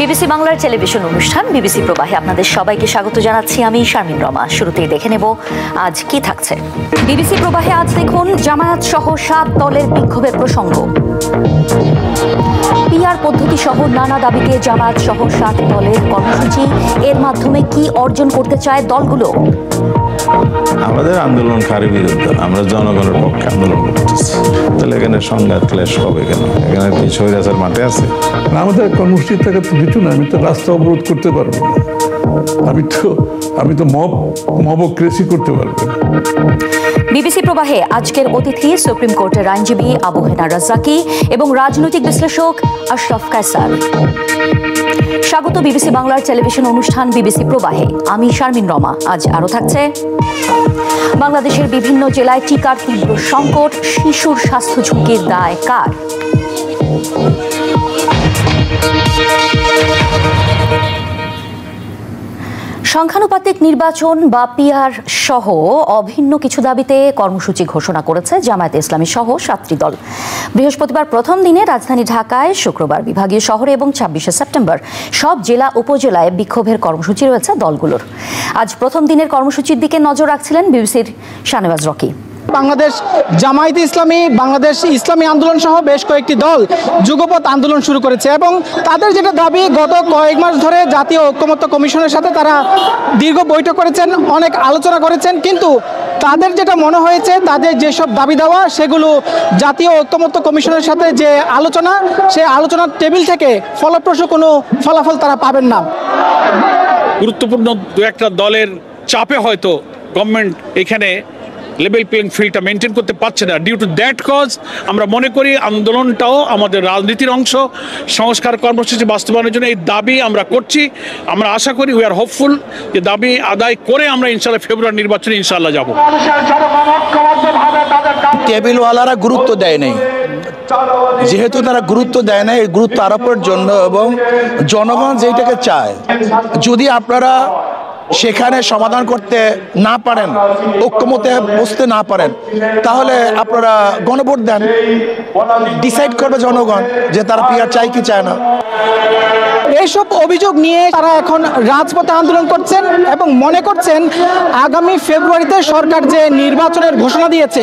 BBC বাংলার television অনুষ্ঠান BBC প্রবাহে আপনাদের সবাইকে স্বাগত জানাচ্ছি। আমি শারমিন রমা। শুরুতেই দেখে নেব আজ কি থাকছে। বিবিসি প্রবাহে আজ দেখুন জামায়াত সহ 7 দলের বিক্ষোভের প্রসঙ্গ, পিআর পদ্ধতি সহ নানা দাবিতে জামায়াত সহ 7 দলের কর্মসূচি, এর মাধ্যমে কি অর্জন করতে চায় দলগুলো। আমাদের আন্দোলনকারী বিরুদ্ধে, আমরা জনগণের পক্ষে আন্দোলন করতেছি, তাহলে এখানে সংঘাত ক্লেশ হবে কেন? এখানে কি স্বৈরাচার মাঠে আছে? আমাদের কর্মসূচি থেকে তো কিছু না, আমি তো রাস্তা অবরোধ করতে পারবো না, আমি তো মবক্রেসি করতে পারবো না। বিবিসি প্রবাহে আজকের অতিথি সুপ্রিম কোর্টের আইনজীবী আবু হেনা রাজ্জাকি এবং রাজনৈতিক বিশ্লেষক আশরাফ কায়সার। স্বাগত বিবিসি বাংলার টেলিভিশন অনুষ্ঠান বিবিসি প্রবাহে। আমি শারমিন রমা। আজ আরো থাকছে, বাংলাদেশের বিভিন্ন জেলায় টিকার তীব্র সংকট, শিশুর স্বাস্থ্য ঝুঁকির দায় কার। সংখ্যানুপাতিক নির্বাচন বা পিআর সহ অভিন্ন কিছু দাবিতে কর্মসূচি ঘোষণা করেছে জামায়াতে ইসলামী সহ 7টি দল। বৃহস্পতিবার প্রথম দিনে রাজধানী ঢাকায়, শুক্রবার বিভাগীয় শহরে এবং 26শে সেপ্টেম্বর সব জেলা উপজেলায় বিক্ষোভের কর্মসূচি রয়েছে দলগুলোর। আজ প্রথম দিনের কর্মসূচির দিকে নজর রাখছিলেন বিবিসির শাহনেওয়াজ রকি। বাংলাদেশ জামায়াতে ইসলামী, বাংলাদেশ ইসলামী আন্দোলন সহ বেশ কয়েকটি দল যুগপৎ আন্দোলন শুরু করেছে এবং তাদের যেটা দাবি, গত কয়েক মাস ধরে জাতীয় ঐক্যমত্য কমিশনের সাথে তারা দীর্ঘ বৈঠক করেছেন, অনেক আলোচনা করেছেন, কিন্তু তাদের যেটা মনে হয়েছে তাদের যেসব দাবি দেওয়া সেগুলো জাতীয় ঐক্যমত্য কমিশনের সাথে যে আলোচনা, সেই আলোচনার টেবিল থেকে ফলপ্রসূ কোনো ফলাফল তারা পাবেন না। গুরুত্বপূর্ণ দু একটা দলের চাপে হয়তো গভর্নমেন্ট এখানে লেভেল প্লেইং ফিল্ডটা মেনটেন করতে পারছে না। ডিউ টু দ্যাট কজ আমরা মনে করি আন্দোলনটাও আমাদের রাজনীতির অংশ। সংস্কার কর্মসূচি বাস্তবায়নের জন্য এই দাবি আমরা করছি। আমরা আশা করি, উই আর হোপফুল যে দাবি আদায় করে আমরা ইনশাল্লাহ ফেব্রুয়ারি নির্বাচনে ইনশাল্লাহ যাব। টেবিলওয়ালারা গুরুত্ব দেয় নাই, যেহেতু তারা গুরুত্ব দেয় না, এই গুরুত্ব আরোপের জন্য এবং জনগণ যেটাকে চায়, যদি আপনারা সেখানে সমাধান করতে না পারেন, ঐক্যমতে বসতে না পারেন, তাহলে আপনারা গণভোট দেন, ডিসাইড করবে জনগণ যে তারা পিআর চায় কি চায় না। এইসব অভিযোগ নিয়ে তারা এখন রাজপথে আন্দোলন করছেন এবং মনে করছেন আগামী ফেব্রুয়ারিতে সরকার যে নির্বাচনের ঘোষণা দিয়েছে,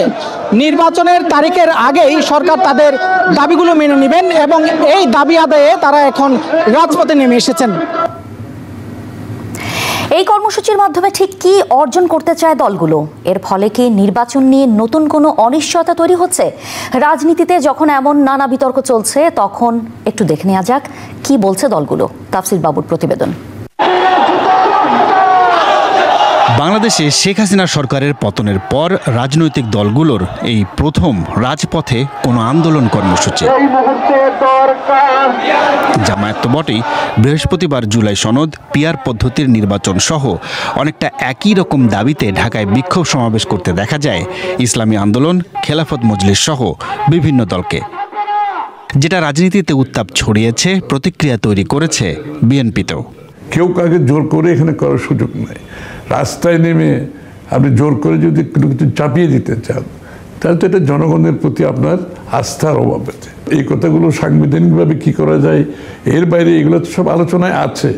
নির্বাচনের তারিখের আগেই সরকার তাদের দাবিগুলো মেনে নেবেন এবং এই দাবি আদায়ে তারা এখন রাজপথে নেমে এসেছেন। এই কর্মসূচির মাধ্যমে ঠিক কি অর্জন করতে চায় দলগুলো? এর ফলে কি নির্বাচন নিয়ে নতুন কোনো অনিশ্চয়তা তৈরি হচ্ছে? রাজনীতিতে যখন এমন নানা বিতর্ক চলছে, তখন একটু দেখে নেওয়া যাক কি বলছে দলগুলো। তাফসির বাবুর প্রতিবেদন। বাংলাদেশে শেখ হাসিনা সরকারের পতনের পর রাজনৈতিক দলগুলোর এই প্রথম রাজপথে কোনো আন্দোলন কর্মসূচি। জামায়াত তো বটেই, বৃহস্পতিবার জুলাই সনদ, পিআর পদ্ধতির নির্বাচন সহ অনেকটা একই রকম দাবিতে ঢাকায় বিক্ষোভ সমাবেশ করতে দেখা যায় ইসলামী আন্দোলন, খেলাফত মজলিস সহ বিভিন্ন দলকে, যেটা রাজনীতিতে উত্তাপ ছড়িয়েছে, প্রতিক্রিয়া তৈরি করেছে বিএনপিতেও। কেউ কাকে জোর করে এখানে করার সুযোগ নাই। রাস্তায় নেমে আপনি জোর করে যদি কোনো কিছু চাপিয়ে দিতে চান, তাহলে তো এটা জনগণের প্রতি আপনার আস্থার অভাব আছে। এই কথাগুলো সাংবিধানিকভাবে কি করা যায়, এর বাইরে এগুলো তো সব আলোচনায় আছে।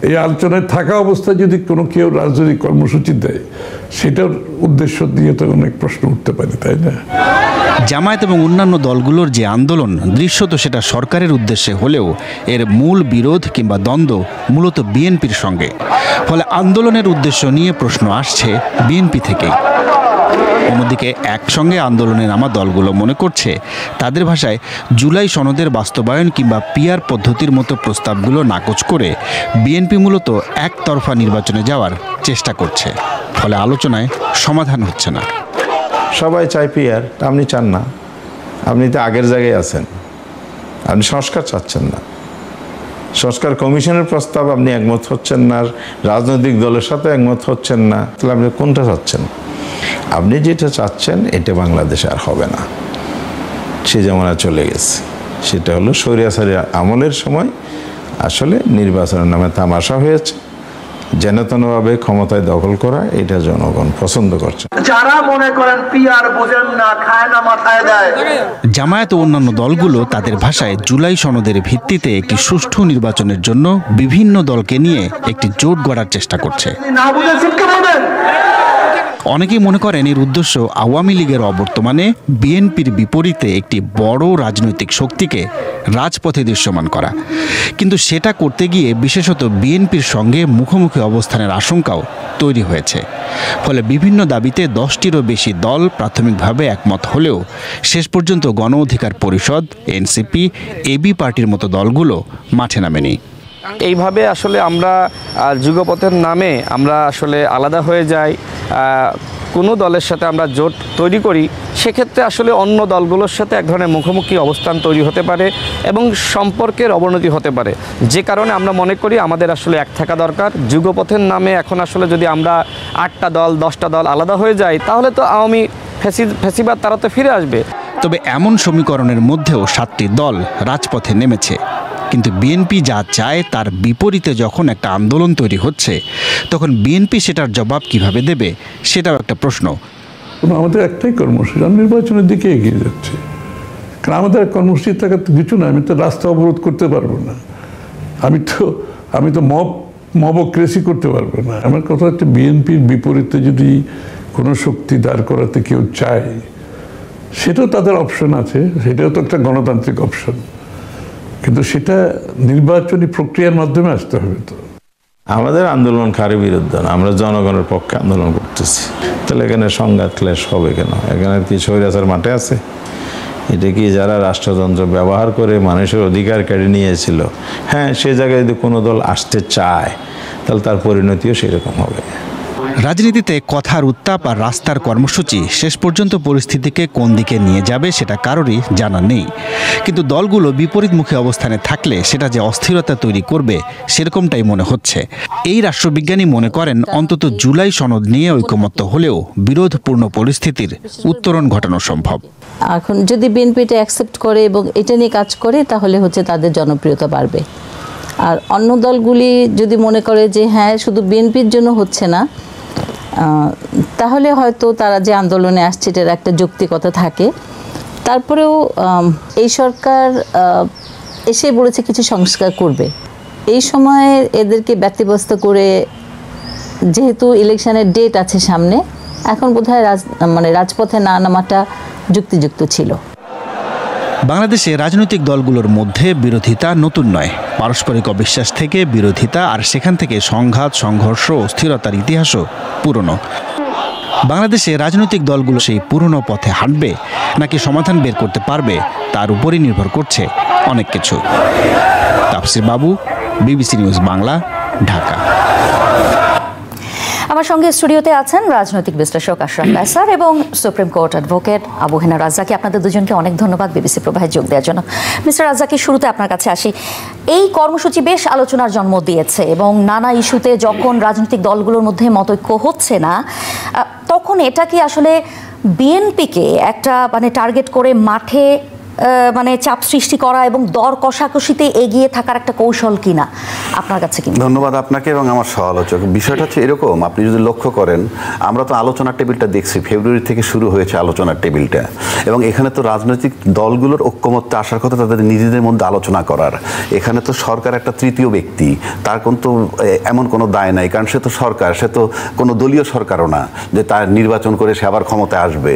এই আলোচনায় থাকা অবস্থায় যদি কোনো কেউ রাজনৈতিক কর্মসূচি দেয়, সেটার উদ্দেশ্য নিয়ে তো অনেক প্রশ্ন উঠতে পারে, তাই না? জামায়াত এবং অন্যান্য দলগুলোর যে আন্দোলন, দৃশ্যত সেটা সরকারের উদ্দেশ্যে হলেও এর মূল বিরোধ কিংবা দ্বন্দ্ব মূলত বিএনপির সঙ্গে। ফলে আন্দোলনের উদ্দেশ্য নিয়ে প্রশ্ন আসছে বিএনপি থেকেই। অন্যদিকে একসঙ্গে আন্দোলনে নামা দলগুলো মনে করছে, তাদের ভাষায় জুলাই সনদের বাস্তবায়ন কিংবা পিআর পদ্ধতির মতো প্রস্তাবগুলো নাকচ করে বিএনপি মূলত একতরফা নির্বাচনে যাওয়ার চেষ্টা করছে। ফলে আলোচনায় সমাধান হচ্ছে না। সবাই চায় পিআর, আপনি চান না, আপনি তো আগের জায়গায় আছেন, আপনি সংস্কার চাচ্ছেন না, সংস্কার কমিশনের প্রস্তাব আপনি একমত হচ্ছেন না, রাজনৈতিক দলের সাথে একমত হচ্ছেন না, তাহলে আপনি কোনটা চাচ্ছেন? আপনি যেটা চাচ্ছেন এটা বাংলাদেশে আর হবে না, সে জামানা চলে গেছে। সেটা হলো স্বৈরাচারী আমলের সময় আসলে নির্বাচনের নামে তামাশা হয়েছে, যেনতেনভাবে ক্ষমতায় দখল করা, এটা জনগণ পছন্দ করছে। যারা মনে করেন পিআর বুঝেন না, খায় না, মাথায় দেয়। জামায়াত ও অন্যান্য দলগুলো তাদের ভাষায় জুলাই সনদের ভিত্তিতে একটি সুষ্ঠু নির্বাচনের জন্য বিভিন্ন দলকে নিয়ে একটি জোট গড়ার চেষ্টা করছে। না বুঝেছেন কে বলবেন? অনেকেই মনে করেন এর উদ্দেশ্য আওয়ামী লীগের অবর্তমানে বিএনপির বিপরীতে একটি বড় রাজনৈতিক শক্তিকে রাজপথে দৃশ্যমান করা, কিন্তু সেটা করতে গিয়ে বিশেষত বিএনপির সঙ্গে মুখোমুখি অবস্থানের আশঙ্কাও তৈরি হয়েছে। ফলে বিভিন্ন দাবিতে 10টিরও বেশি দল প্রাথমিকভাবে একমত হলেও শেষ পর্যন্ত গণ অধিকার পরিষদ, এনসিপি, এবি পার্টির মতো দলগুলো মাঠে নামেনি। এইভাবে আসলে আমরা যুগপথের নামে আমরা আসলে আলাদা হয়ে যাই, কোনো দলের সাথে আমরা জোট তৈরি করি, সেক্ষেত্রে আসলে অন্য দলগুলোর সাথে এক ধরনের মুখোমুখি অবস্থান তৈরি হতে পারে এবং সম্পর্কের অবনতি হতে পারে। যে কারণে আমরা মনে করি আমাদের আসলে এক থাকা দরকার। যুগপথের নামে এখন আসলে যদি আমরা 8টা দল 10টা দল আলাদা হয়ে যাই, তাহলে তো আওয়ামী ফ্যাসিবাদ তারা তো ফিরে আসবে। তবে এমন সমীকরণের মধ্যেও 7টি দল রাজপথে নেমেছে, কিন্তু বিএনপি যা চায় তার বিপরীতে যখন একটা আন্দোলন তৈরি হচ্ছে, তখন বিএনপি সেটার জবাব কিভাবে দেবে, সেটাও একটা প্রশ্ন। আমাদের একটাই কর্মসূচি, আমি নির্বাচনের দিকে এগিয়ে যাচ্ছি। কারণ আমাদের কর্মসূচি থাকার তো কিছু না, আমি তো রাস্তা অবরোধ করতে পারবো না, আমি তো মবক্রেসি করতে পারবো না। আমার কথা হচ্ছে বিএনপির বিপরীতে যদি কোনো শক্তি দাঁড় করাতে কেউ চায়, সেটাও তাদের অপশন আছে, সেটাও তো একটা গণতান্ত্রিক অপশন, কিন্তু সেটা নির্বাচনী প্রক্রিয়ার মাধ্যমে আসতে হবে। তো আমাদের আন্দোলন কারো বিরুদ্ধে না, আমরা জনগণের পক্ষে আন্দোলন করতেছি। তাহলে এখানে সংঘাত ক্লেশ হবে কেন? এখানে কি স্বৈরাচার মাঠে আছে? এটা কি যারা রাষ্ট্রযন্ত্র ব্যবহার করে মানুষের অধিকার কেড়ে নিয়েছিল, হ্যাঁ, সে জায়গায় যদি কোনো দল আসতে চায়, তাহলে তার পরিণতিও সেরকম হবে। রাজনীতিতে কথার উত্তাপ আর রাস্তার কর্মসূচি শেষ পর্যন্ত পরিস্থিতিকে কোন দিকে নিয়ে যাবে সেটা কারোরই জানা নেই, কিন্তু দলগুলো বিপরীতমুখী অবস্থানে থাকলে সেটা যে অস্থিরতা তৈরি করবে সেরকমটাই মনে হচ্ছে। এই রাষ্ট্রবিজ্ঞানী মনে করেন অন্তত জুলাই সনদ নিয়ে ঐকমত্য হলেও বিরোধপূর্ণ পরিস্থিতির উত্তরণ ঘটানো সম্ভব। এখন যদি বিএনপিটা অ্যাকসেপ্ট করে এবং এটা নিয়ে কাজ করে, তাহলে হচ্ছে তাদের জনপ্রিয়তা বাড়বে। আর অন্য দলগুলি যদি মনে করে যে হ্যাঁ শুধু বিএনপির জন্য হচ্ছে না, তাহলে হয়তো তারা যে আন্দোলনে আসছে এটার একটা যৌক্তিকতা থাকে। তারপরেও এই সরকার এসে বলেছে কিছু সংস্কার করবে, এই সময়ে এদেরকে ব্যতিব্যস্ত করে, যেহেতু ইলেকশনের ডেট আছে সামনে, এখন বোধহয় রাজপথে না নামাটা যুক্তিযুক্ত ছিল। বাংলাদেশে রাজনৈতিক দলগুলোর মধ্যে বিরোধিতা নতুন নয়। পারস্পরিক অবিশ্বাস থেকে বিরোধিতা আর সেখান থেকে সংঘাত, সংঘর্ষ, অস্থিরতার ইতিহাসও পুরনো। বাংলাদেশে রাজনৈতিক দলগুলো সেই পুরনো পথে হাঁটবে নাকি সমাধান বের করতে পারবে, তার উপরই নির্ভর করছে অনেক কিছু। তাফসির বাবু, বিবিসি নিউজ বাংলা, ঢাকা। আমার সঙ্গে স্টুডিওতে আছেন রাজনৈতিক বিশ্লেষক আশরাফ কায়সার এবং supreme court advocate Abu Hena Razzaqi. আপনাদের দুজনকে অনেক ধন্যবাদ বিবিসি প্রবাহে যোগ দেওয়ার জন্য। মিস্টার রাজ্জাকি, শুরুতে আপনার কাছে আসি। এই কর্মসূচি বেশ আলোচনার জন্ম দিয়েছে এবং নানা ইস্যুতে যখন রাজনৈতিক দলগুলোর মধ্যে মতৈক্য হচ্ছে না, তখন এটা কি আসলে বিএনপিকে একটা টার্গেট করে মাঠে চাপ সৃষ্টি করা এবং দর কষাকষিতে এগিয়ে থাকার একটা কৌশল কিনা, আপনার কাছে কি? ধন্যবাদ আপনাকে এবং আমার সহ-আলোচক। বিষয়টা হচ্ছে এরকম, আপনি যদি লক্ষ্য করেন, আমরা তো আলোচনার টেবিলটা দেখছি, ফেব্রুয়ারি থেকে শুরু হয়েছে আলোচনার টেবিলটা, এবং এখানে তো রাজনৈতিক দলগুলোর ঐক্যমত্যে আসার কথা, তাদের নিজেদের মধ্যে আলোচনা করার। এখানে তো সরকার একটা তৃতীয় ব্যক্তি, তার কিন্তু এমন কোনো দায় নাই, কারণ সে তো সরকার, সে তো কোনো দলীয় সরকারও না যে তার নির্বাচন করে সে আবার ক্ষমতায় আসবে।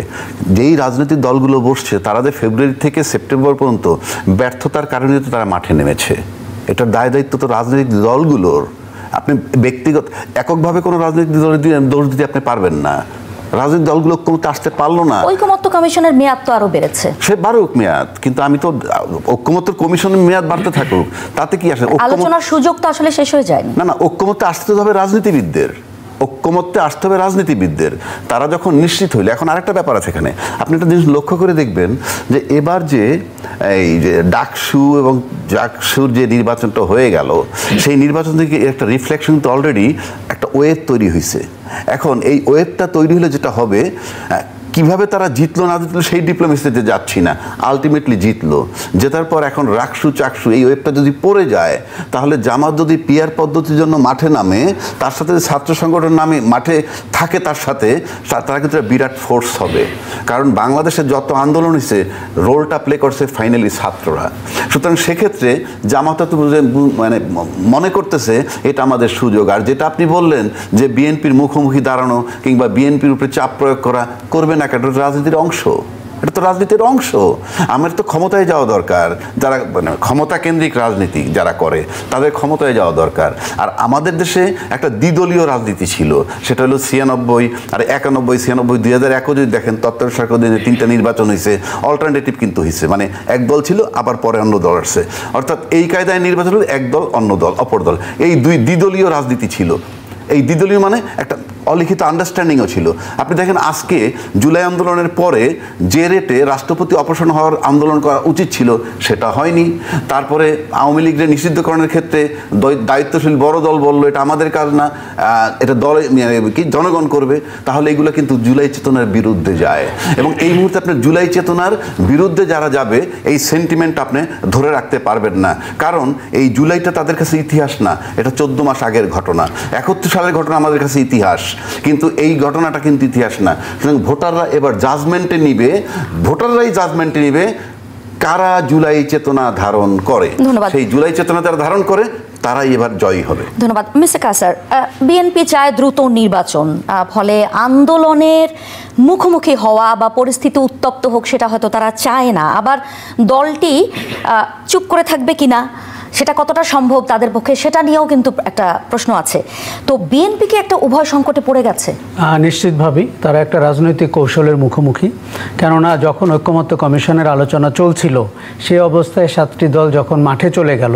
যেই রাজনৈতিক দলগুলো বসছে, তারা যে ফেব্রুয়ারি থেকে সেপ্টেম্বর পর্যন্ত ব্যর্থতার কারণে তো তারা মাঠে নেমেছে। এটার দায় দায়িত্ব তো রাজনৈতিক দলগুলোর। আপনি ব্যক্তিগত এককভাবে কোনো রাজনৈতিক দলের দোষ দিতে আপনি পারবেন না। রাজনৈতিক দলগুলো ঐক্যমত্যে আসতে পারলো না। ঐক্যমত্য কমিশনের মেয়াদ তো আরো বেড়েছে, সে বাড়ুক মেয়াদ, কিন্তু আমি তো ঐক্যমত্য কমিশনের মেয়াদ বাড়তে থাকুক, তাতে কি আসে? আলোচনার সুযোগ তো আসলে শেষ হয়ে যায় না। ঐক্যমত্যে আসতে হবে রাজনীতিবিদদের, ঐক্যমত্যে আসতে হবে রাজনীতিবিদদের। তারা যখন নিশ্চিত হইলে, এখন আরেকটা ব্যাপার আছে এখানে, আপনি একটা জিনিস লক্ষ্য করে দেখবেন যে এবার যে এই যে ডাকসু এবং জাকসুর যে নির্বাচনটা হয়ে গেল, সেই নির্বাচন থেকে একটা রিফ্লেকশন তো অলরেডি একটা ওয়েভ তৈরি হয়েছে। এখন এই ওয়েভটা তৈরি হলে যেটা হবে, কিভাবে তারা জিতলো না জিতলো সেই ডিপ্লোমেসিতে যাচ্ছি না, আলটিমেটলি জিতলো। জেতার পর এখন রাকসু চাকসু এই ওয়েবটা যদি পড়ে যায়, তাহলে জামাত যদি পিয়ার পদ্ধতির জন্য মাঠে নামে, তার সাথে ছাত্র সংগঠন নামে মাঠে থাকে, তার সাথে তারা কিন্তু বিরাট ফোর্স হবে। কারণ বাংলাদেশের যত আন্দোলন হয়েছে রোলটা প্লে করছে ফাইনালি ছাত্ররা। সুতরাং সেক্ষেত্রে জামাত তো মানে মনে করতেছে এটা আমাদের সুযোগ। আর যেটা আপনি বললেন যে বিএনপির মুখোমুখি দাঁড়ানো কিংবা বিএনপির উপরে চাপ প্রয়োগ করা, করবে না, এটা রাজনীতির অংশ, এটা তো রাজনীতির অংশ। আমার তো ক্ষমতায় যাওয়া দরকার, যারা মানে ক্ষমতা কেন্দ্রিক রাজনীতি যারা করে তাদের ক্ষমতায় যাওয়া দরকার। আর আমাদের দেশে একটা দ্বিদলীয় রাজনীতি ছিল, সেটা হলো 96 আর 91, 96, 2001 যদি দেখেন তত্ত্বাবধায়ক সরকার দিনে 3টা নির্বাচন হয়েছে, অল্টারনেটিভ কিন্তু হয়েছে, মানে এক দল ছিল আবার পরে অন্য দল আসছে, অর্থাৎ এই কায়দায় নির্বাচন হলো এক দল অন্য দল অপর দল, এই দ্বিদলীয় রাজনীতি ছিল। এই দ্বিদলীয় মানে একটা অলিখিত আন্ডারস্ট্যান্ডিংও ছিল। আপনি দেখেন আজকে জুলাই আন্দোলনের পরে যে রেটে রাষ্ট্রপতি অপসারণ হওয়ার আন্দোলন করা উচিত ছিল সেটা হয়নি। তারপরে আওয়ামী লীগের নিষিদ্ধকরণের ক্ষেত্রে দায়িত্বশীল বড় দল বললো এটা আমাদের কাজ না, এটা দলে কি জনগণ করবে। তাহলে এগুলো কিন্তু জুলাই চেতনার বিরুদ্ধে যায়, এবং এই মুহূর্তে আপনার জুলাই চেতনার বিরুদ্ধে যারা যাবে এই সেন্টিমেন্ট আপনি ধরে রাখতে পারবেন না। কারণ এই জুলাইটা তাদের কাছে ইতিহাস না, এটা 14 মাস আগের ঘটনা, 71 সালের ঘটনা আমাদের কাছে ইতিহাস, কিন্তু এই ঘটনাটা কিন্তু ইতিহাস না। সুতরাং ভোটাররা এবার জাজমেন্টে নিবে, ভোটাররাই জাজমেন্টে নিবে কারা জুলাই চেতনা ধারণ করে। সেই জুলাই চেতনা যারা ধারণ করে তারাই এবার জয়ী হবে। ধন্যবাদ মিস্টার কাসার। বিএনপি চায় দ্রুত নির্বাচন, ফলে আন্দোলনের মুখোমুখি হওয়া বা পরিস্থিতি উত্তপ্ত হোক সেটা হয়তো তারা চায় না। আবার দলটি চুপ করে থাকবে কিনা সেটা কতটা সম্ভব তাদের পক্ষে সেটা নিয়েও কিন্তু একটা প্রশ্ন আছে। তো বিএনপি কি একটা উভয় সংকটে পড়ে গেছে? নিশ্চিতভাবেই তারা একটা রাজনৈতিক কৌশলের মুখোমুখি। কেননা যখন ঐক্যমত্য কমিশনের আলোচনা চলছিল সেই অবস্থায় 7টি দল যখন মাঠে চলে গেল,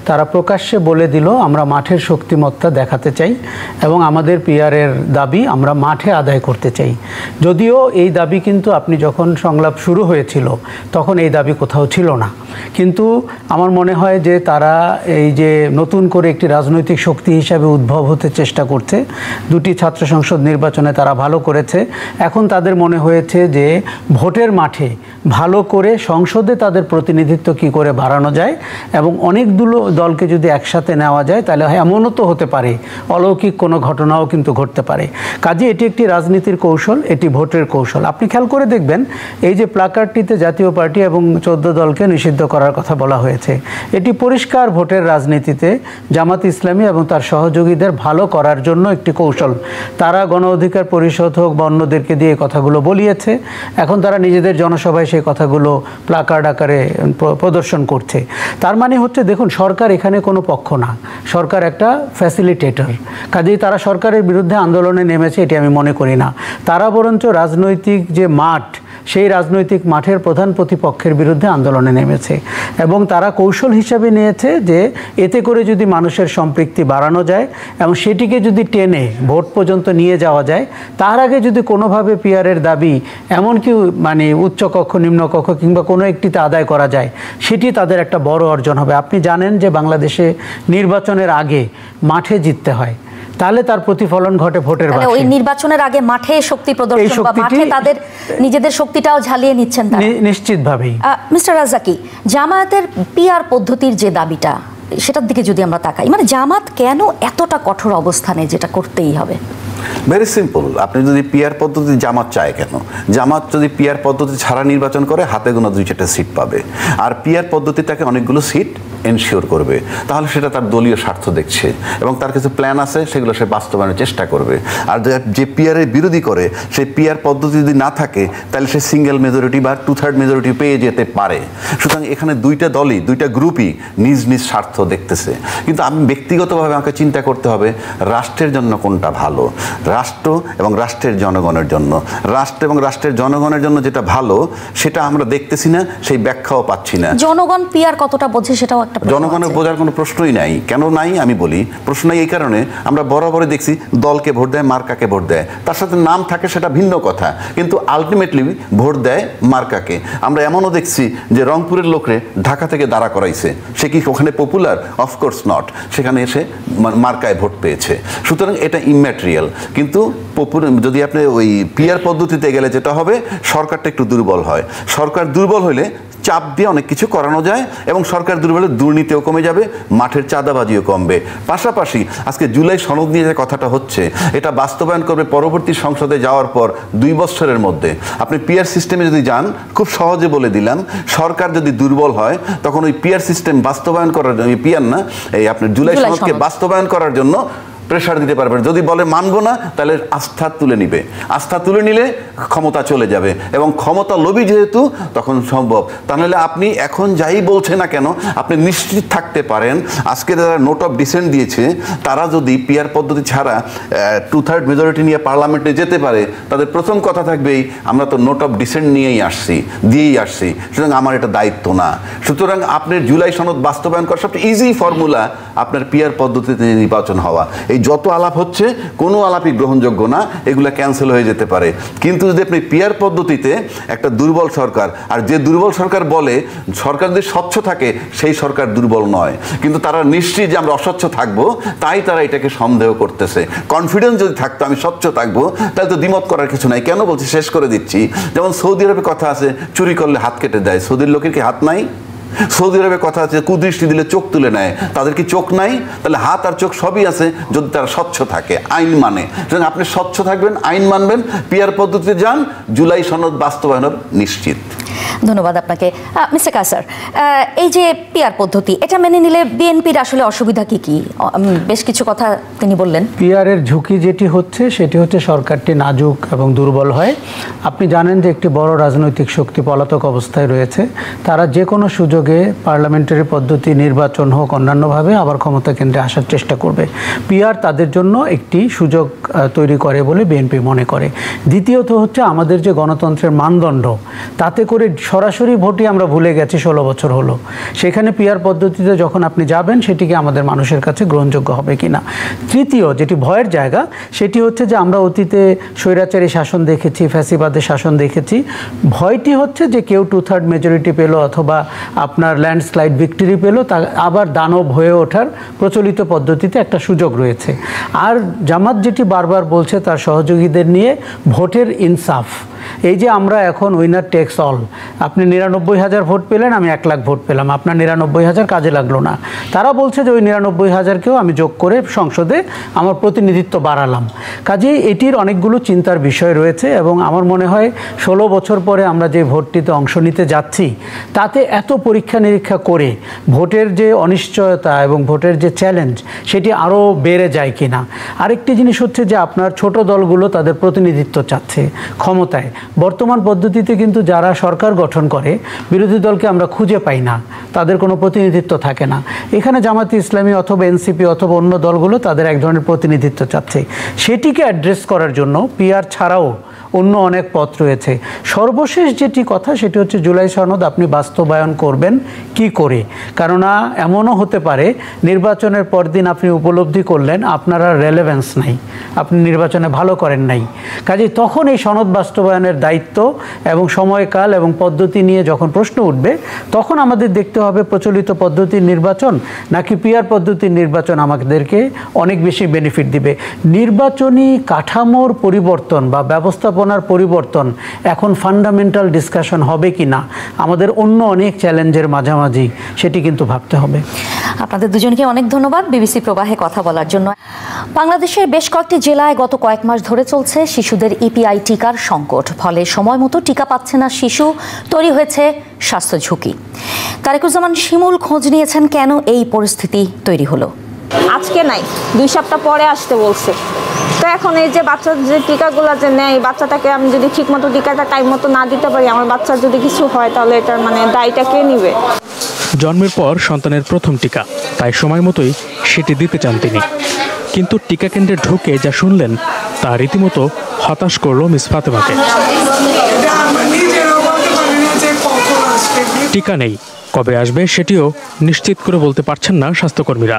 তারা প্রকাশ্যে বলে দিল আমরা মাঠের শক্তিমত্তা দেখাতে চাই এবং আমাদের পিআরের দাবি আমরা মাঠে আদায় করতে চাই। যদিও এই দাবি কিন্তু আপনি যখন সংলাপ শুরু হয়েছিল তখন এই দাবি কোথাও ছিল না, কিন্তু আমার মনে হয় যে তারা এই যে নতুন করে একটি রাজনৈতিক শক্তি হিসাবে উদ্ভব হতে চেষ্টা করছে। 2টি ছাত্র সংসদ নির্বাচনে তারা ভালো করেছে, এখন তাদের মনে হয়েছে যে ভোটের মাঠে ভালো করে সংসদে তাদের প্রতিনিধিত্ব কি করে বাড়ানো যায় এবং অনেকগুলো দলকে যদি একসাথে নেওয়া যায় তাহলে এমনও তো হতে পারে অলৌকিক কোনো ঘটনাও কিন্তু ঘটতে পারে। কাজে এটি একটি রাজনীতির কৌশল, এটি ভোটের কৌশল। আপনি খেয়াল করে দেখবেন এই যে প্ল্যাকার্ডটিতে জাতীয় পার্টি এবং 14 দলকে নিষিদ্ধ করার কথা বলা হয়েছে, এটি পরিষ্কার ভোটের রাজনীতিতে জামাত ইসলামী এবং তার সহযোগীদের ভালো করার জন্য একটি কৌশল। তারা গণ অধিকার পরিষদ হোক বা অন্যদেরকে দিয়ে কথাগুলো বলিয়েছে, এখন তারা নিজেদের জনসভায় সেই কথাগুলো প্ল্যাকার্ড আকারে প্রদর্শন করছে। তার মানে হচ্ছে দেখুন সরকার এখানে কোনো পক্ষ না, সরকার একটা ফ্যাসিলিটেটর। কাজেই তারা সরকারের বিরুদ্ধে আন্দোলনে নেমেছে এটি আমি মনে করি না। তারা বরঞ্চ রাজনৈতিক যে মাঠ সেই রাজনৈতিক মাঠের প্রধান প্রতিপক্ষের বিরুদ্ধে আন্দোলনে নেমেছে এবং তারা কৌশল হিসাবে নিয়েছে যে এতে করে যদি মানুষের সম্পৃক্তি বাড়ানো যায় এবং সেটিকে যদি টেনে ভোট পর্যন্ত নিয়ে যাওয়া যায়, তার আগে যদি কোনোভাবে পিআরের দাবি এমনকি মানে উচ্চকক্ষ নিম্নকক্ষ কিংবা কোনো একটিতে আদায় করা যায়, সেটি তাদের একটা বড় অর্জন হবে। আপনি জানেন যে বাংলাদেশে নির্বাচনের আগে মাঠে জিততে হয়, তাহলে তার প্রতিফলন ঘটে ভোটের বাক্সে। ওই নির্বাচনের আগে মাঠে শক্তি প্রদর্শন বা মাঠে তাদের নিজেদের শক্তিটাও ঝালিয়ে নিচ্ছেন তারা নিশ্চিতভাবেই। মিস্টার রাজ্জাকি, জামায়াতের পিআর পদ্ধতির যে দাবিটা সেটার দিকে যদি আমরা তাকাই, মানে জামাত কেন এতটা কঠোর অবস্থানে যেটা করতেই হবে? Very simple. আপনি যদি পিআর পদ্ধতি জামাত চায় কেন? জামাত যদি পিআর পদ্ধতি ছাড়া নির্বাচন করে হাতে গোনা 2-4টা সিট পাবে, আর পিআর পদ্ধতিটাকে অনেকগুলো সিট এনশিওর করবে, তাহলে সেটা তার দলীয় স্বার্থ দেখছে এবং তার কিছু প্ল্যান আছে সেগুলো সে বাস্তবায়নের চেষ্টা করবে। আর যে পিআরের বিরোধী করে সেই পিআর পদ্ধতি যদি না থাকে তাহলে সে সিঙ্গেল মেজরিটি বা 2/3 মেজরিটি পেয়ে যেতে পারে। সুতরাং এখানে 2টা দলই 2টা গ্রুপই নিজ নিজ স্বার্থ দেখতেছে। কিন্তু আমি ব্যক্তিগতভাবে আমাকে চিন্তা করতে হবে রাষ্ট্রের জন্য কোনটা ভালো, রাষ্ট্র এবং রাষ্ট্রের জনগণের জন্য। রাষ্ট্র এবং রাষ্ট্রের জনগণের জন্য যেটা ভালো সেটা আমরা দেখতেছি না, সেই ব্যাখ্যাও পাচ্ছি না। জনগণ পিআর কতটা বোঝে সেটাও জনগণের বোঝার কোনো প্রশ্নই নাই। কেন নাই আমি বলি, প্রশ্ন নাই এই কারণে আমরা বরাবরই দেখছি দলকে ভোট দেয়, মার্কাকে ভোট দেয়, তার সাথে নাম থাকে সেটা ভিন্ন কথা, কিন্তু আলটিমেটলি ভোট দেয় মার্কাকে। আমরা এমনও দেখছি যে রংপুরের লোকরে ঢাকা থেকে দাঁড়া করাইছে, সে কি ওখানে পপুলার? অফকোর্স নট, সেখানে এসে মার্কায় ভোট পেয়েছে। সুতরাং এটা ইম্যাটেরিয়াল। কিন্তু যদি আপনি ওই পিআর পদ্ধতিতে গেলে যেটা হবে, সরকারটা একটু দুর্বল হয়। সরকার দুর্বল হলে চাপ দিয়ে অনেক কিছু করানো যায় এবং সরকার দুর্বলে দুর্নীতিও কমে যাবে, মাঠের চাঁদাবাজিও কমবে। পাশাপাশি আজকে জুলাই সনদ নিয়ে যে কথাটা হচ্ছে, এটা বাস্তবায়ন করবে পরবর্তী সংসদে যাওয়ার পর 2 বছরের মধ্যে। আপনি পিআর সিস্টেমে যদি যান, খুব সহজে বলে দিলাম, সরকার যদি দুর্বল হয় তখন ওই পিআর সিস্টেম বাস্তবায়ন করার জন্য, পিআর না, এই আপনার জুলাই সনদকে বাস্তবায়ন করার জন্য প্রেশার দিতে পারবে। যদি বলে মানবো না, তাহলে আস্থা তুলে নিবে। আস্থা তুলে নিলে ক্ষমতা চলে যাবে, এবং ক্ষমতা লোভী যেহেতু তখন সম্ভব। তাহলে আপনি এখন যাই বলছেন না কেন, আপনি নিশ্চিত থাকতে পারেন আজকে যারা নোট অফ ডিসেন্ট দিয়েছে, তারা যদি পিআর পদ্ধতি ছাড়া 2/3 মেজরিটি নিয়ে পার্লামেন্টে যেতে পারে, তাদের প্রথম কথা থাকবেই, আমরা তো নোট অফ ডিসেন্ট দিয়েই আসছি, সুতরাং আমার এটা দায়িত্ব না। সুতরাং আপনার জুলাই সনদ বাস্তবায়ন করার সবচেয়ে ইজি ফর্মুলা আপনার পিআর পদ্ধতিতে নির্বাচন হওয়া। এই যত আলাপ হচ্ছে, কোনো আলাপই গ্রহণযোগ্য না, এগুলো ক্যান্সেল হয়ে যেতে পারে। কিন্তু যদি আপনি পিআর পদ্ধতিতে একটা দুর্বল সরকার, আর যে দুর্বল সরকার বলে সরকার যদি স্বচ্ছ থাকে, সেই সরকার দুর্বল নয়, কিন্তু তারা নিশ্চিত যে আমরা অস্বচ্ছ থাকবো, তাই তারা এটাকে সন্দেহ করতেছে। কনফিডেন্স যদি থাকতো আমি স্বচ্ছ থাকবো, তাহলে তো দ্বিমত করার কিছু নাই। কেন বলছি, শেষ করে দিচ্ছি। যেমন সৌদি আরবে কথা আছে, চুরি করলে হাত কেটে দেয়, সৌদির লোকের কি হাত নাই? সৌদি আরবে কথা আছে, কুদৃষ্টি দিলে চোখ তুলে নেয়, তাদের কি চোখ নাই? তাহলে হাত আর চোখ সবই আছে যদি তারা স্বচ্ছ থাকে, আইন মানে। সুতরাং আপনি স্বচ্ছ থাকবেন, আইন মানবেন, পিআর পদ্ধতিতে যান, জুলাই সনদ বাস্তবায়নের নিশ্চিত। ধন্যবাদ আপনাকে। মিস্টার কাসার, এই যে পিআর পদ্ধতি, এটা মেনে নিলে বিএনপির আসলে অসুবিধা কি? বেশ কিছু কথা তিনি বললেন। পিআরের ঝুঁকি যেটি হচ্ছে, সেটি হচ্ছে সরকারটি নাজুক এবং দুর্বল হয়। আপনি জানেন যে একটি বড় রাজনৈতিক শক্তি পলাতক অবস্থায় রয়েছে, তারা যে কোনো সুযোগে পার্লামেন্টারি পদ্ধতি, নির্বাচন হোক অন্যান্যভাবে আবার ক্ষমতা কেন্দ্রে আসার চেষ্টা করবে। পিআর তাদের জন্য একটি সুযোগ তৈরি করে বলে বিএনপি মনে করে। দ্বিতীয়ত হচ্ছে আমাদের যে গণতন্ত্রের মানদণ্ড, তাতে করে সরাসরি ভোটই আমরা ভুলে গেছি, 16 বছর হলো। সেখানে পিআর পদ্ধতিতে যখন আপনি যাবেন, সেটিকে আমাদের মানুষের কাছে গ্রহণযোগ্য হবে কিনা। তৃতীয় যেটি ভয়ের জায়গা, সেটি হচ্ছে যে আমরা অতীতে স্বৈরাচারী শাসন দেখেছি, ফ্যাসিবাদের শাসন দেখেছি। ভয়টি হচ্ছে যে কেউ 2/3 মেজরিটি পেল অথবা আপনার ল্যান্ডস্লাইড ভিক্টরি পেল, তা আবার দানব হয়ে ওঠার প্রচলিত পদ্ধতিতে একটা সুযোগ রয়েছে। আর জামাত যেটি বারবার বলছে তার সহযোগীদের নিয়ে, ভোটের ইনসাফ। এই যে আমরা এখন উইনার টেক্স অল, আপনি 99,000 ভোট পেলেন, আমি 1 লাখ ভোট পেলাম, আপনার 99,000 কাজে লাগলো না। তারা বলছে যে ওই 99,000কেও আমি যোগ করে সংসদে আমার প্রতিনিধিত্ব বাড়ালাম। কাজেই এটির অনেকগুলো চিন্তার বিষয় রয়েছে, এবং আমার মনে হয় 16 বছর পরে আমরা যে ভোটটিতে অংশ নিতে যাচ্ছি, তাতে এত পরীক্ষা নিরীক্ষা করে ভোটের যে অনিশ্চয়তা এবং ভোটের যে চ্যালেঞ্জ, সেটি আরও বেড়ে যায় কিনা। আরেকটি জিনিস হচ্ছে যে আপনার ছোট দলগুলো তাদের প্রতিনিধিত্ব চাচ্ছে ক্ষমতায়। বর্তমান পদ্ধতিতে কিন্তু যারা সরকার গঠন করে, বিরোধী দলকে আমরা খুঁজে পাই না, তাদের কোনো প্রতিনিধিত্ব থাকে না। এখানে জামাতে ইসলামী অথবা এনসিপি অথবা অন্য দলগুলো তাদের এক ধরনের প্রতিনিধিত্ব চাচ্ছে। সেটিকে অ্যাড্রেস করার জন্য পিআর ছাড়াও অন্য অনেক পথ রয়েছে। সর্বশেষ যেটি কথা, সেটি হচ্ছে জুলাই সনদ আপনি বাস্তবায়ন করবেন কি করে। কেননা এমনও হতে পারে নির্বাচনের পরদিন আপনি উপলব্ধি করলেন আপনার আর রেলেভেন্স নাই, আপনি নির্বাচনে ভালো করেন নাই। কাজেই তখন এই সনদ বাস্তবায়নের দায়িত্ব এবং সময়কাল এবং পদ্ধতি নিয়ে যখন প্রশ্ন উঠবে, তখন আমাদের দেখতে হবে প্রচলিত পদ্ধতির নির্বাচন নাকি পিআর পদ্ধতির নির্বাচন আমাদেরকে অনেক বেশি বেনিফিট দিবে। নির্বাচনী কাঠামোর পরিবর্তন বা ব্যবস্থাপনার পরিবর্তন এখন ফান্ডামেন্টাল ডিসকাশন হবে কি না, আমাদের অন্য অনেক চ্যালেঞ্জের মাঝামাঝি, সেটি কিন্তু ভাবতে হবে। আপনাদের দুজনকে অনেক ধন্যবাদ বিবিসি প্রবাহে কথা বলার জন্য। বাংলাদেশের বেশ কয়েকটি জেলায় গত কয়েক মাস ধরে চলছে শিশুদের ইপিআই টিকার সংকট। ফলে সময় মতো টিকা পাচ্ছে না শিশু, তৈরি হয়েছে স্বাস্থ্য ঝুঁকি। তারেকুজ্জামান শিমুল খোঁজ নিয়েছেন কেন এই পরিস্থিতি তৈরি হলো। আজকে নাই, 2 সপ্তাহ পরে আসতে বলছে। তো এখন এই যে বাচ্চার যে টিকাগুলো যে নেয়, বাচ্চাটাকে আমি যদি ঠিক মতো টিকাটা টাইম মতো না দিতে পারি, আমার বাচ্চার যদি কিছু হয়, তাহলে এটার মানে দায়টা কে নিবে? জন্মের পর সন্তানের প্রথম টিকা, তাই সময় মতোই সেটি দিতে চান তিনি। কিন্তু টিকা কেন্দ্রে ঢুকে যা শুনলেন তা রীতিমতো হতাশ করল মিস ফাতেমাকে। টিকা নেই, কবে আসবে সেটিও নিশ্চিত করে বলতে পারছেন না স্বাস্থ্যকর্মীরা।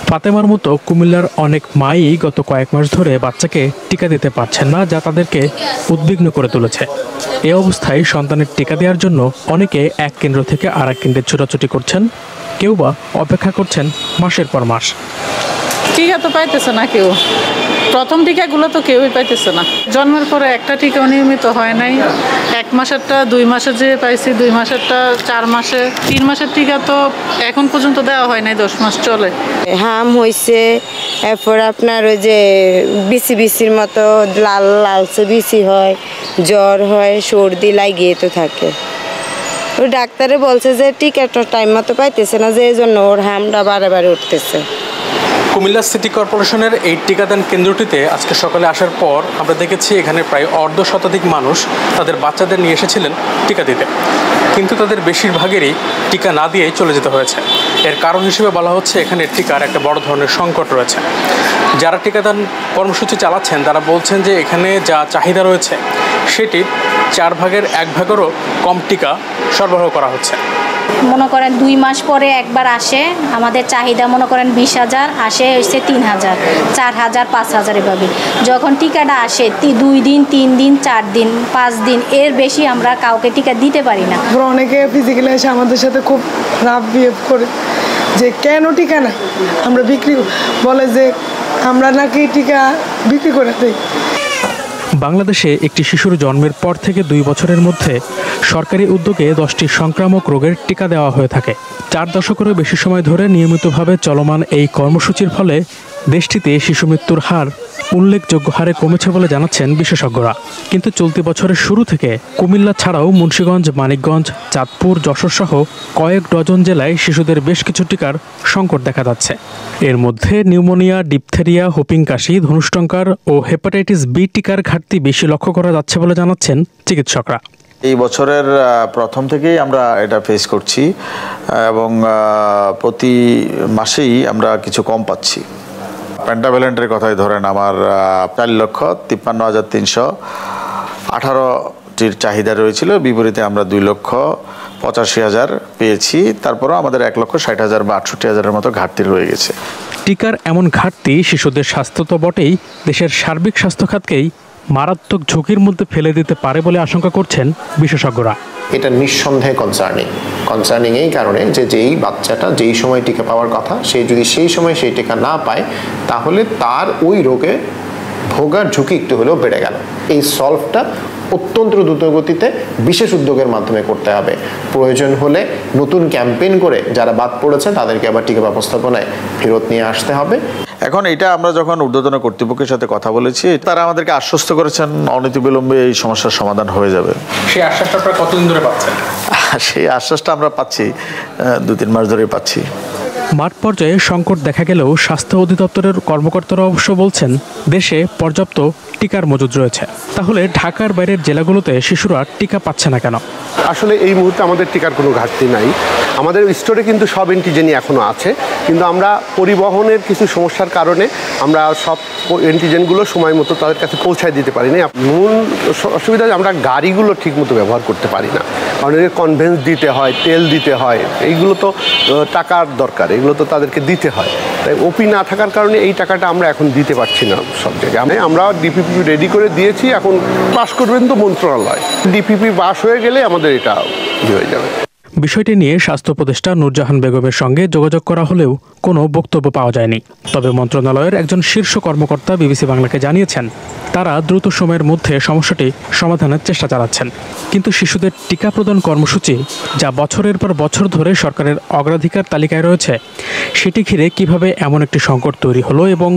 ফাতেমার মতো কুমিল্লার অনেক মাই গত কয়েক মাস ধরে বাচ্চাকে টিকা দিতে পারছেন না, যা তাদেরকে উদ্বিগ্ন করে তুলেছে। এ অবস্থায় সন্তানের টিকা দেওয়ার জন্য অনেকে এক কেন্দ্র থেকে আরেক কেন্দ্রে ছোটাছুটি করছেন, কেউ বা অপেক্ষা করছেন মাসের পর মাস। টিকা তো পাইতেছে না কেউ, প্রথম টিকাগুলো তো কেউই পাইতেছে না। জন্মের পরে একটা টিকাও নিয়মিত হয় নাই, 1 মাসেরটা 2 মাসে যে পাইছি, 2 মাসেরটা 4 মাসে, 3 মাসের টিকা তো এখন পর্যন্ত দেওয়া হয় নাই, 10 মাস চলে। হাম হয়েছে, এরপর আপনার ওই যে বিসির মতো লালচে বিসি হয়, জ্বর হয়, সর্দি লাগিয়ে তো থাকে। ওই ডাক্তারে বলছে যে টিকাটা টাইম মতো পাইতেছে না, যে এই জন্য ওর হামটা বারে বারে উঠতেছে। কুমিল্লা সিটি কর্পোরেশনের এই টিকাদান কেন্দ্রটিতে আজকে সকালে আসার পর আমরা দেখেছি এখানে প্রায় অর্ধশতাধিক মানুষ তাদের বাচ্চাদের নিয়ে এসেছিলেন টিকা দিতে, কিন্তু তাদের বেশিরভাগেরই টিকা না দিয়েই চলে যেতে হয়েছে। এর কারণ হিসেবে বলা হচ্ছে এখানে টিকার একটা বড় ধরনের সংকট রয়েছে। যারা টিকাদান কর্মসূচি চালাচ্ছেন তারা বলছেন যে এখানে যা চাহিদা রয়েছে সেটির 4 ভাগের 1 ভাগেরও কম টিকা সরবরাহ করা হচ্ছে। মনে করেন 2 মাস পরে একবার আসে, আমাদের চাহিদা মনে করেন 20,000, আসে হচ্ছে 3,000, 4,000, 5,000 এভাবে। যখন টিকাটা আসে 2 দিন, 3 দিন, 4 দিন, 5 দিন, এর বেশি আমরা কাউকে টিকা দিতে পারি না। অনেকে ফিজিক্যালি এসে আমাদের সাথে খুব রাফ বিহেভ করে যে কেন টিকা নাই, আমরা বিক্রি বলে যে আমরা নাকি টিকা বিক্রি করে দিই। বাংলাদেশে একটি শিশুর জন্মের পর থেকে 2 বছরের মধ্যে সরকারি উদ্যোগে 10টি সংক্রামক রোগের টিকা দেওয়া হয়ে থাকে। 4 দশকেরও বেশি সময় ধরে নিয়মিতভাবে চলমান এই কর্মসূচির ফলে দেশটিতে শিশু মৃত্যুর হার উল্লেখযোগ্য হারে কমেছে বলে জানাচ্ছেন বিশেষজ্ঞরা। কিন্তু চলতি বছরের শুরু থেকে কুমিল্লা ছাড়াও মুন্সিগঞ্জ, মানিকগঞ্জ, চাঁদপুর, যশোর সহ কয়েক ডজন জেলায় শিশুদের বেশ কিছু টিকার সংকট দেখা যাচ্ছে। এর মধ্যে নিউমোনিয়া, ডিপথেরিয়া, হুপিং কাশি, ধনুষ্টঙ্কার ও হেপাটাইটিস বি টিকার ঘাটতি বেশি লক্ষ্য করা যাচ্ছে বলে জানাচ্ছেন চিকিৎসকরা। এই বছরের প্রথম থেকেই আমরা এটা ফেস করছি এবং প্রতি মাসেই আমরা কিছু কম পাচ্ছি। পেন্টাভ্যালেন্টের কথাই ধরেন, আমার 4,53,318টির চাহিদা রয়েছিল, বিপরীতে আমরা 2,85,000 পেয়েছি। তারপরও আমাদের 1,60,000 বা 68,000-এর মতো ঘাটতি রয়ে গেছে। টিকার এমন ঘাটতি শিশুদের স্বাস্থ্য তো বটেই, দেশের সার্বিক স্বাস্থ্য খাতকেই মারাত্মক ঝুঁকির মধ্যে ফেলে দিতে পারে বলে আশঙ্কা করছেন বিশেষজ্ঞরা। এটা নিঃসন্দেহে কনসার্নিং এই কারণে যে যেই বাচ্চাটা যেই সময় টিকা পাওয়ার কথা, সে যদি সেই সময় সেই টিকা না পায়, তাহলে তার ওই রোগে ভোগার ঝুঁকি একটু হলেও বেড়ে গেল। এই সলভটা অত্যন্ত দ্রুতগতিতে বিশেষ উদ্যোগের মাধ্যমে করতে হবে। প্রয়োজন হলে নতুন ক্যাম্পেইন করে যারা বাদ পড়েছে তাদেরকে আবার টিকা ব্যবস্থাপনায় ফেরত নিয়ে আসতে হবে। এখন এটা আমরা যখন ঊর্ধ্বতন কর্তৃপক্ষের সাথে কথা বলেছি, তারা আমাদেরকে আশ্বস্ত করেছেন অনতিবিলম্বে এই সমস্যার সমাধান হয়ে যাবে। সেই আশ্বাসটা আপনারা কতদিন ধরে পাচ্ছেন? সেই আশ্বাসটা আমরা পাচ্ছি 2-3 মাস ধরে পাচ্ছি। মাঠ পর্যায়ে সংকট দেখা গেলেও স্বাস্থ্য অধিদপ্তরের কর্মকর্তারা অবশ্য বলছেন দেশে পর্যাপ্ত টিকার মজুদ রয়েছে। তাহলে ঢাকার বাইরের জেলাগুলোতে শিশুরা টিকা পাচ্ছে না কেন? আসলে এই মুহূর্তে আমাদের টিকার কোনো ঘাটতি নাই। আমাদের স্টোরে কিন্তু সব অ্যান্টিজেনই এখনও আছে, কিন্তু আমরা পরিবহনের কিছু সমস্যার কারণে আমরা সব অ্যান্টিজেনগুলো সময় মতো তাদের কাছে পৌঁছায় দিতে পারি না। মূল অসুবিধা আমরা গাড়িগুলো ঠিকমতো ব্যবহার করতে পারি না, কারণ এর কনভেন্স দিতে হয়, তেল দিতে হয়, এইগুলো তো টাকার দরকার, এগুলো তো তাদেরকে দিতে হয়। তাই ওপি না থাকার কারণে এই টাকাটা আমরা এখন দিতে পারছি না সব জায়গায়। আমরা ডিপিপি রেডি করে দিয়েছি, এখন পাস করবেন তো মন্ত্রণালয়। ডিপিপি পাস হয়ে গেলে আমাদের এটা হয়ে যাবে। বিষয়টি নিয়ে স্বাস্থ্য উপদেষ্টা নূরজাহান বেগমের সঙ্গে যোগাযোগ করা হলেও কোনো বক্তব্য পাওয়া যায়নি। তবে মন্ত্রণালয়ের একজন শীর্ষ কর্মকর্তা বিবিসি বাংলাকে জানিয়েছেন তারা দ্রুত সময়ের মধ্যে সমস্যাটি সমাধানের চেষ্টা চালাচ্ছেন। কিন্তু শিশুদের টিকা প্রদান কর্মসূচি, যা বছরের পর বছর ধরে সরকারের অগ্রাধিকার তালিকায় রয়েছে, সেটি ঘিরে কিভাবে এমন একটি সংকট তৈরি হলো এবং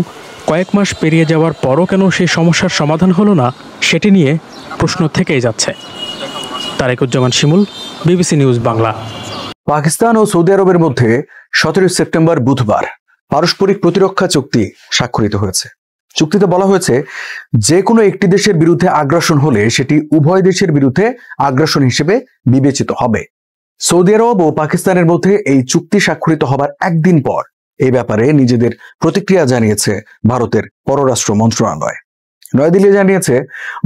কয়েক মাস পেরিয়ে যাওয়ার পরও কেন সেই সমস্যার সমাধান হলো না, সেটি নিয়ে প্রশ্ন থেকেই যাচ্ছে। তারেকুজ্জামান শিমুল, বিবিসি নিউজ বাংলা। পাকিস্তান ও সৌদি আরবের মধ্যে 17 সেপ্টেম্বর বুধবার পারস্পরিক প্রতিরক্ষা চুক্তি স্বাক্ষরিত হয়েছে। চুক্তিতে বলা হয়েছে যে কোনো একটি দেশের বিরুদ্ধে আগ্রাসন হলে সেটি উভয় দেশের বিরুদ্ধে আগ্রাসন হিসেবে বিবেচিত হবে। সৌদি আরব ও পাকিস্তানের মধ্যে এই চুক্তি স্বাক্ষরিত হবার একদিন পর এই ব্যাপারে নিজেদের প্রতিক্রিয়া জানিয়েছে ভারতের পররাষ্ট্র মন্ত্রণালয়। নয়াদিল্লি জানিয়েছে,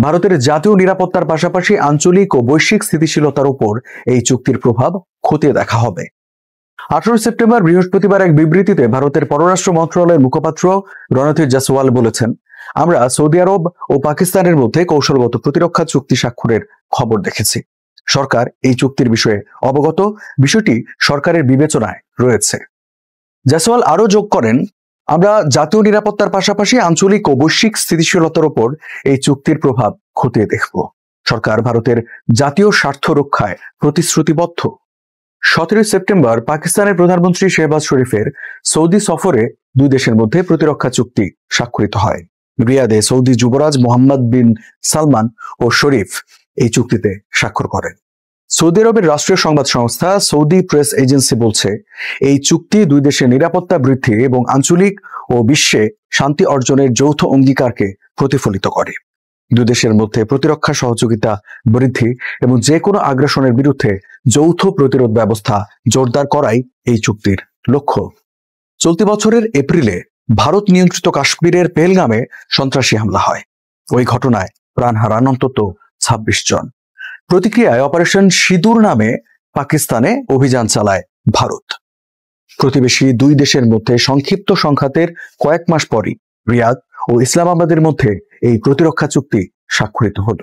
ভারতের জাতীয় নিরাপত্তার পাশাপাশি আঞ্চলিক ও বৈশ্বিক স্থিতিশীলতার উপর এই চুক্তির প্রভাব খতিয়ে দেখা হবে। 18 সেপ্টেম্বর বৃহস্পতিবার এক বিবৃতিতে ভারতের পররাষ্ট্র মন্ত্রণালয়ের মুখপাত্র রণধীর জয়সওয়াল বলেছেন, আমরা সৌদি আরব ও পাকিস্তানের মধ্যে কৌশলগত প্রতিরক্ষা চুক্তি স্বাক্ষরের খবর দেখেছি। সরকার এই চুক্তির বিষয়ে অবগত, বিষয়টি সরকারের বিবেচনায় রয়েছে। জয়সওয়াল আরো যোগ করেন, আমরা জাতীয় নিরাপত্তার পাশাপাশি আঞ্চলিক ও বৈশ্বিক স্থিতিশীলতার উপর এই চুক্তির প্রভাব খতিয়ে দেখব। সরকার ভারতের জাতীয় স্বার্থ রক্ষায় প্রতিশ্রুতিবদ্ধ। 17 সেপ্টেম্বর পাকিস্তানের প্রধানমন্ত্রী শেহবাজ শরীফের সৌদি সফরে দুই দেশের মধ্যে প্রতিরক্ষা চুক্তি স্বাক্ষরিত হয়। রিয়াদে সৌদি যুবরাজ মোহাম্মদ বিন সালমান ও শরীফ এই চুক্তিতে স্বাক্ষর করেন। সৌদি আরবের রাষ্ট্রীয় সংবাদ সংস্থা সৌদি প্রেস এজেন্সি বলছে, এই চুক্তি দুই দেশের নিরাপত্তা বৃদ্ধি এবং আঞ্চলিক ও বিশ্বে শান্তি অর্জনের যৌথ অঙ্গীকারকে প্রতিফলিত করে। দুই দেশের মধ্যে প্রতিরক্ষা সহযোগিতা বৃদ্ধি এবং যে কোনো আগ্রাসনের বিরুদ্ধে যৌথ প্রতিরোধ ব্যবস্থা জোরদার করাই এই চুক্তির লক্ষ্য। চলতি বছরের এপ্রিলে ভারত নিয়ন্ত্রিত কাশ্মীরের পেহেলগামে সন্ত্রাসী হামলা হয়। ওই ঘটনায় প্রাণ হারান অন্তত 26 জন। প্রতিক্রিয়ায় অপারেশন সিঁদুর নামে পাকিস্তানে অভিযান চালায় ভারত। প্রতিবেশী দুই দেশের মধ্যে সংক্ষিপ্ত সংঘাতের কয়েক মাস পরই রিয়াদ ও ইসলামাবাদের মধ্যে এই প্রতিরক্ষা চুক্তি স্বাক্ষরিত হল।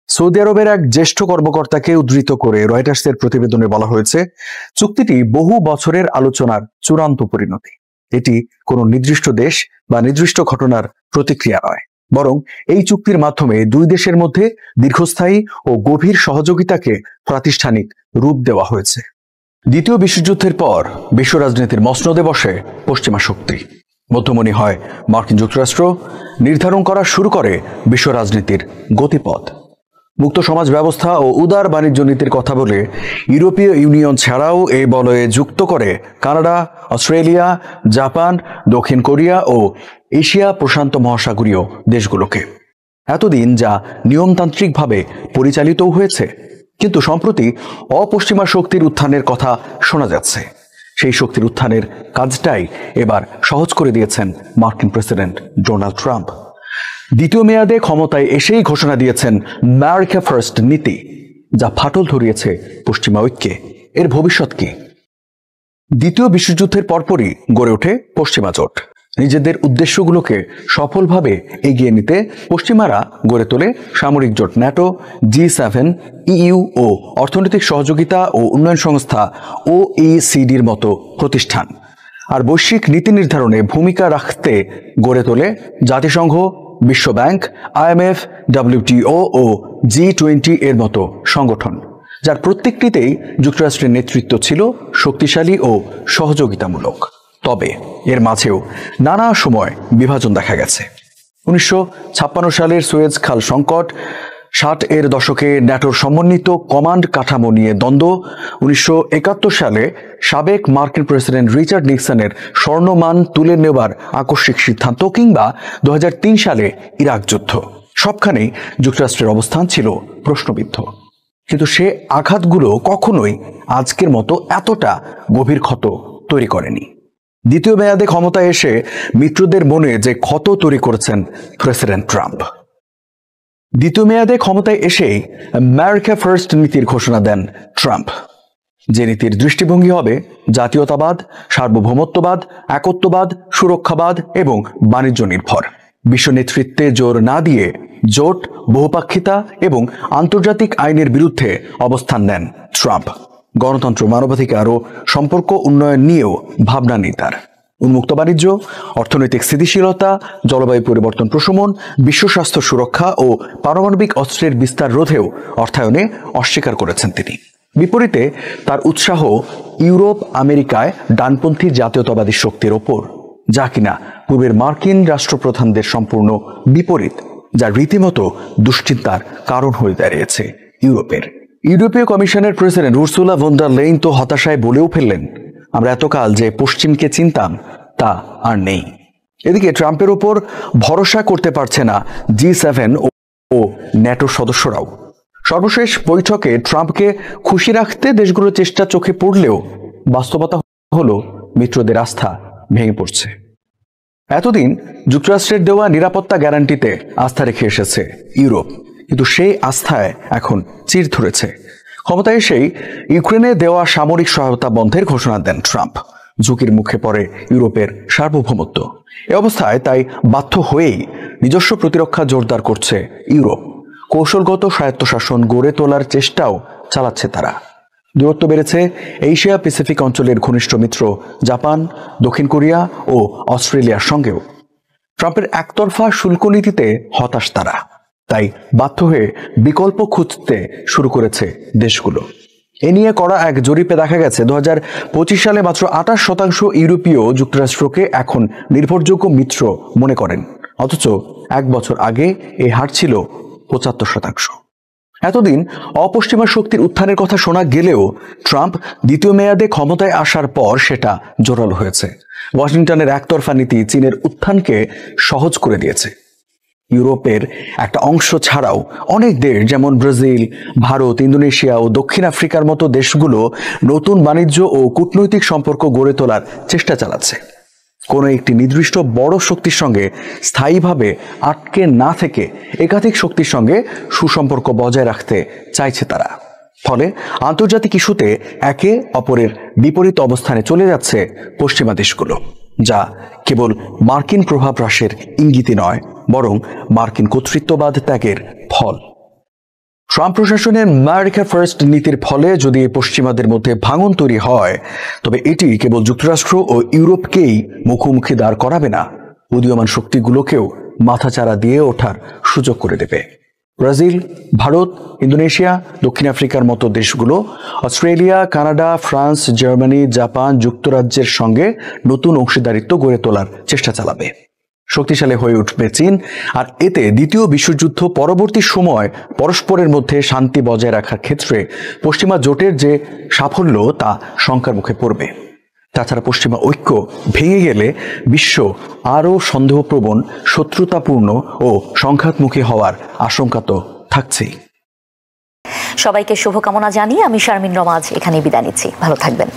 সৌদি আরবের এক জ্যেষ্ঠ কর্মকর্তাকে উদ্ধৃত করে রয়টার্সের প্রতিবেদনে বলা হয়েছে, চুক্তিটি বহু বছরের আলোচনার চূড়ান্ত পরিণতি। এটি কোনো নির্দিষ্ট দেশ বা নির্দিষ্ট ঘটনার প্রতিক্রিয়া নয়, বরং এই চুক্তির মাধ্যমে দুই দেশের মধ্যে দীর্ঘস্থায়ী ও গভীর সহযোগিতাকে প্রাতিষ্ঠানিক রূপ দেওয়া হয়েছে। দ্বিতীয় বিশ্বযুদ্ধের পর বিশ্ব রাজনীতির মসনদে বসে পশ্চিমা শক্তি। মধ্যমণি হয় মার্কিন যুক্তরাষ্ট্র, নির্ধারণ করা শুরু করে বিশ্ব রাজনীতির গতিপথ। মুক্ত সমাজ ব্যবস্থা ও উদার বাণিজ্য নীতির কথা বলে ইউরোপীয় ইউনিয়ন ছাড়াও এই বলয়ে যুক্ত করে কানাডা, অস্ট্রেলিয়া, জাপান, দক্ষিণ কোরিয়া ও এশিয়া প্রশান্ত মহাসাগরীয় দেশগুলোকে। এতদিন যা নিয়মতান্ত্রিকভাবে পরিচালিতও হয়েছে, কিন্তু সম্প্রতি অপশ্চিমা শক্তির উত্থানের কথা শোনা যাচ্ছে। সেই শক্তির উত্থানের কাজটাই এবার সহজ করে দিয়েছেন মার্কিন প্রেসিডেন্ট ডোনাল্ড ট্রাম্প। দ্বিতীয় মেয়াদে ক্ষমতায় এসেই ঘোষণা দিয়েছেন আমেরিকা ফার্স্ট নীতি, যা ফাটল ধরিয়েছে পশ্চিমা ঐক্যে। এর ভবিষ্যৎ কি? দ্বিতীয় বিশ্বযুদ্ধের পরপরই গড়ে ওঠে পশ্চিমা জোট। নিজেদের উদ্দেশ্যগুলোকে সফলভাবে এগিয়ে নিতে পশ্চিমারা গড়ে তোলে সামরিক জোট ন্যাটো, G7, EU ও অর্থনৈতিক সহযোগিতা ও উন্নয়ন সংস্থা OECDর মতো প্রতিষ্ঠান। আর বৈশ্বিক নীতি নির্ধারণে ভূমিকা রাখতে গড়ে তোলে জাতিসংঘ, বিশ্ব ব্যাংক, IMF, WTO ও G20 এর মতো সংগঠন, যার প্রত্যেকটিতেই যুক্তরাষ্ট্রের নেতৃত্ব ছিল শক্তিশালী ও সহযোগিতামূলক। তবে এর মাঝেও নানা সময় বিভাজন দেখা গেছে। 1956 সালের সুয়েজ খাল সংকট, 60-এর দশকে ন্যাটোর সমন্বিত কমান্ড কাঠামো নিয়ে দ্বন্দ্ব, 1971 সালে সাবেক মার্কিন প্রেসিডেন্ট রিচার্ড নিক্সনের স্বর্ণমান তুলে নেওয়ার আকস্মিক সিদ্ধান্ত, কিংবা 2003 সালে ইরাক যুদ্ধ, সবখানেই যুক্তরাষ্ট্রের অবস্থান ছিল প্রশ্নবিদ্ধ। কিন্তু সে আঘাতগুলো কখনোই আজকের মতো এতটা গভীর ক্ষত তৈরি করেনি। দ্বিতীয় মেয়াদে ক্ষমতায় এসে মিত্রদের মনে যে ক্ষত তৈরি করেছেন প্রেসিডেন্ট ট্রাম্প। দ্বিতীয় মেয়াদে ক্ষমতায় এসেই আমেরিকা ফার্স্ট নীতির ঘোষণা দেন ট্রাম্প, যে নীতির দৃষ্টিভঙ্গি হবে জাতীয়তাবাদ, সার্বভৌমত্ববাদ, একত্ববাদ, সুরক্ষাবাদ এবং বাণিজ্য নির্ভর। বিশ্ব নেতৃত্বে জোর না দিয়ে জোট, বহুপাক্ষিতা এবং আন্তর্জাতিক আইনের বিরুদ্ধে অবস্থান নেন ট্রাম্প। গণতন্ত্র, মানবাধিকার ও সম্পর্ক উন্নয়ন নিয়েও ভাবনা নেই তার। উন্মুক্ত বাণিজ্য, অর্থনৈতিক স্থিতিশীলতা, জলবায়ু পরিবর্তন প্রশমন, বিশ্ব স্বাস্থ্য সুরক্ষা ও পারমাণবিক অস্ত্রের বিস্তার রোধেও অর্থায়নে অস্বীকার করেছেন তিনি। বিপরীতে তার উৎসাহ ইউরোপ, আমেরিকায় ডানপন্থী জাতীয়তাবাদী শক্তির ওপর, যা কিনা পূর্বের মার্কিন রাষ্ট্রপ্রধানদের সম্পূর্ণ বিপরীত, যা রীতিমতো দুশ্চিন্তার কারণ হয়ে দাঁড়িয়েছে ইউরোপের। ইউরোপীয় কমিশনের president Ursula von der Leyen তো হতাশায় বলেও ফেললেন, আমরা এতকাল যে পশ্চিমকে চিনতাম তা আর নেই। এদিকে ট্রাম্পের উপর ভরসা করতে পারছে না G7 ও ন্যাটোর সদস্যরাও। সর্বশেষ বৈঠকে ট্রাম্পকে খুশি রাখতে দেশগুলোর চেষ্টা চোখে পড়লেও বাস্তবতা হলো মিত্রদের আস্থা ভেঙে পড়ছে। এতদিন যুক্তরাষ্ট্রের দেওয়া নিরাপত্তা গ্যারান্টিতে আস্থা রেখে এসেছে ইউরোপ, কিন্তু সেই আস্থায় এখন চির ধরেছে। ক্ষমতায় এসেই ইউক্রেনে দেওয়া সামরিক সহায়তা বন্ধের ঘোষণা দেন ট্রাম্প। ঝুঁকির মুখে পড়ে ইউরোপের সার্বভৌমত্ব। এ অবস্থায় তাই বাধ্য হয়েই নিজস্ব প্রতিরক্ষা জোরদার করছে ইউরোপ। কৌশলগত স্বায়ত্তশাসন গড়ে তোলার চেষ্টাও চালাচ্ছে তারা। দূরত্ব বেড়েছে এশিয়া প্যাসিফিক অঞ্চলের ঘনিষ্ঠ মিত্র জাপান, দক্ষিণ কোরিয়া ও অস্ট্রেলিয়ার সঙ্গেও। ট্রাম্পের একতরফা শুল্ক নীতিতে হতাশ তারা, তাই বাধ্য হয়ে বিকল্প খুঁজতে শুরু করেছে দেশগুলো। এ নিয়ে করা এক জরিপে দেখা গেছে 2025 সালে মাত্র 28% ইউরোপীয় যুক্তরাষ্ট্রকে এখন নির্ভরযোগ্য মিত্র মনে করেন, অথচ 1 বছর আগে এই হার ছিল 75%। এতদিন অপশ্চিমা শক্তির উত্থানের কথা শোনা গেলেও ট্রাম্প দ্বিতীয় মেয়াদে ক্ষমতায় আসার পর সেটা জোরালো হয়েছে। ওয়াশিংটনের একতরফা নীতি চীনের উত্থানকে সহজ করে দিয়েছে। ইউরোপের একটা অংশ ছাড়াও অনেক দেশ যেমন ব্রাজিল, ভারত, ইন্দোনেশিয়া ও দক্ষিণ আফ্রিকার মতো দেশগুলো নতুন বাণিজ্য ও কূটনৈতিক সম্পর্ক গড়ে তোলার চেষ্টা চালাচ্ছে। কোনো একটি নির্দিষ্ট বড় শক্তির সঙ্গে স্থায়ীভাবে আটকে না থেকে একাধিক শক্তির সঙ্গে সুসম্পর্ক বজায় রাখতে চাইছে তারা। ফলে আন্তর্জাতিক ইস্যুতে একে অপরের বিপরীত অবস্থানে চলে যাচ্ছে পশ্চিমা দেশগুলো, যা কেবল মার্কিন প্রভাব হ্রাসের ইঙ্গিতই নয়, বরং মার্কিন কর্তৃত্ববাদ ত্যাগের ফল। ট্রাম্প প্রশাসনের আমেরিকা ফার্স্ট নীতির ফলে যদি পশ্চিমাদের মধ্যে ভাঙন তৈরি হয়, তবে এটি কেবল যুক্তরাষ্ট্র ও ইউরোপকেই মুখোমুখি দাঁড় করাবে না, উদীয়মান শক্তিগুলোকেও মাথাচাড়া দিয়ে ওঠার সুযোগ করে দেবে। ব্রাজিল, ভারত, ইন্দোনেশিয়া, দক্ষিণ আফ্রিকার মতো দেশগুলো Australia, Canada, France, Germany, Japan, যুক্তরাজ্যের সঙ্গে নতুন অংশীদারিত্ব গড়ে তোলার চেষ্টা চালাবে। শক্তিশালী হয়ে উঠবে চীন, আর এতে দ্বিতীয় বিশ্বযুদ্ধ পরবর্তী সময় পরস্পরের মধ্যে শান্তি বজায় রাখার ক্ষেত্রে পশ্চিমা জোটের যে সাফল্য তা শঙ্কার মুখে পড়বে। তাছাড়া পশ্চিমা ঐক্য ভেঙে গেলে বিশ্ব আরও সন্দেহপ্রবণ, শত্রুতাপূর্ণ ও সংঘাতমুখী হওয়ার আশঙ্কা তো থাকছেই। সবাইকে শুভকামনা জানিয়ে আমি শারমিন রমাজ এখানেই বিদায় নিচ্ছি। ভালো থাকবেন।